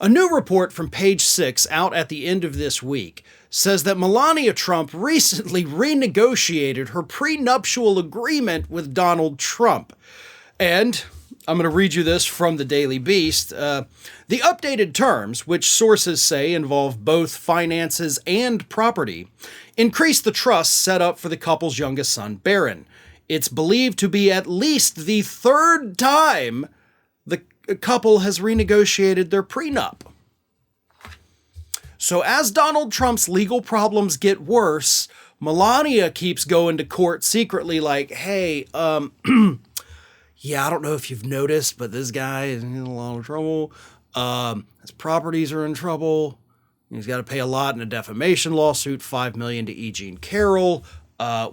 A new report from Page 6 out at the end of this week says that Melania Trump recently renegotiated her prenuptial agreement with Donald Trump. And I'm going to read you this from the Daily Beast. The updated terms, which sources say involve both finances and property, increase the trust set up for the couple's youngest son, Barron. It's believed to be at least the third time the couple has renegotiated their prenup. So as Donald Trump's legal problems get worse, Melania keeps going to court secretly like, hey, yeah, I don't know if you've noticed, but this guy is in a lot of trouble. His properties are in trouble. He's got to pay a lot in a defamation lawsuit, $5 million to Eugene Carroll.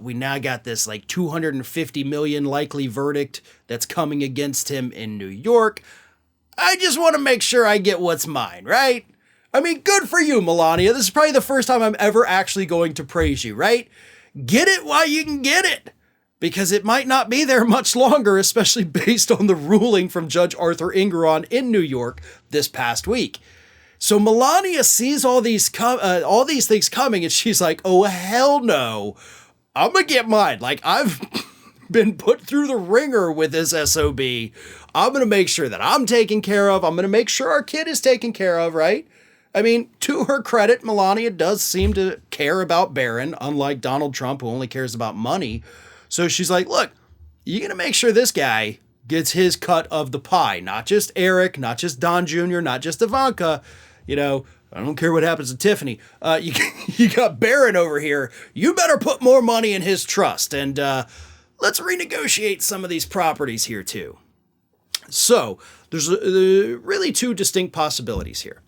We now got this like $250 million likely verdict that's coming against him in New York. I just want to make sure I get what's mine, right? I mean, good for you, Melania. This is probably the first time I'm ever actually going to praise you, right? Get it while you can get it, because it might not be there much longer, especially based on the ruling from Judge Arthur Engeron in New York this past week. So Melania sees all these things coming, and she's like, oh, hell no. I'm going to get mine. Like, I've been put through the ringer with this SOB. I'm going to make sure that I'm taken care of. I'm going to make sure our kid is taken care of, right? I mean, to her credit, Melania does seem to care about Barron, unlike Donald Trump, who only cares about money. So she's like, look, you're going to make sure this guy gets his cut of the pie. Not just Eric, not just Don Jr., not just Ivanka. You know, I don't care what happens to Tiffany. You got Barron over here. You better put more money in his trust. And let's renegotiate some of these properties here, too. So there's really two distinct possibilities here.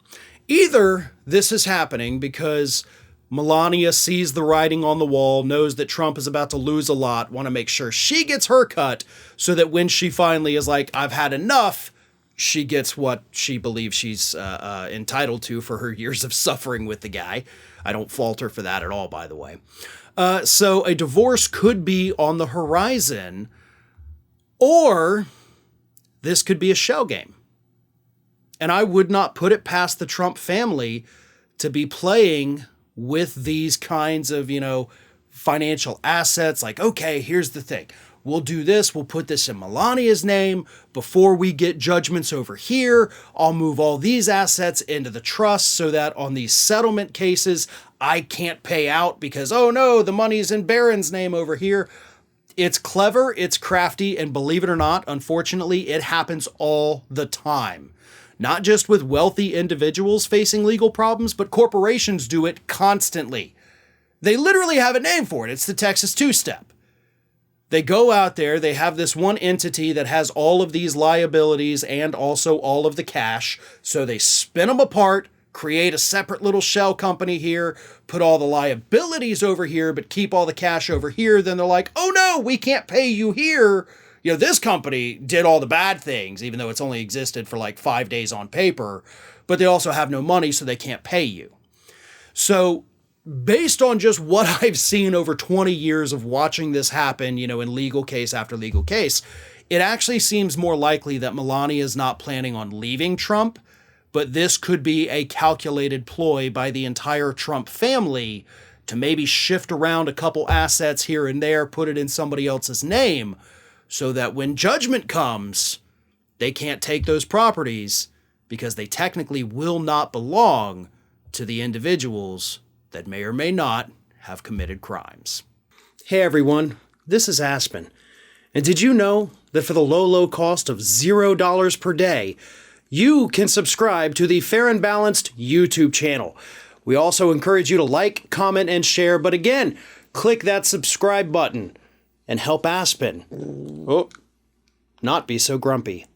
Either this is happening because Melania sees the writing on the wall, knows that Trump is about to lose a lot, want to make sure she gets her cut so that when she finally is like, I've had enough, she gets what she believes she's entitled to for her years of suffering with the guy. I don't fault her for that at all, by the way. So a divorce could be on the horizon, or this could be a shell game. And I would not put it past the Trump family to be playing with these kinds of, financial assets. Like, okay, here's the thing. We'll do this. We'll put this in Melania's name before we get judgments over here. I'll move all these assets into the trust so that on these settlement cases, I can't pay out because, oh no, the money's in Barron's name over here. It's clever, it's crafty, and believe it or not, unfortunately, it happens all the time. Not just with wealthy individuals facing legal problems, but corporations do it constantly. They literally have a name for it. It's the Texas two-step. They go out there, they have this one entity that has all of these liabilities and also all of the cash. So they spin them apart, create a separate little shell company here, put all the liabilities over here, but keep all the cash over here. Then they're like, oh no, we can't pay you here. This company did all the bad things, even though it's only existed for like 5 days on paper, but they also have no money, so they can't pay you. So based on just what I've seen over 20 years of watching this happen, in legal case after legal case, it actually seems more likely that Melania is not planning on leaving Trump, but this could be a calculated ploy by the entire Trump family to maybe shift around a couple assets here and there, put it in somebody else's name, so that when judgment comes, they can't take those properties because they technically will not belong to the individuals that may or may not have committed crimes. Hey everyone, this is Aspen. And did you know that for the low cost of $0 per day, you can subscribe to the Fair and Balanced YouTube channel? We also encourage you to like, comment, and share, but again, click that subscribe button and help Aspen not be so grumpy.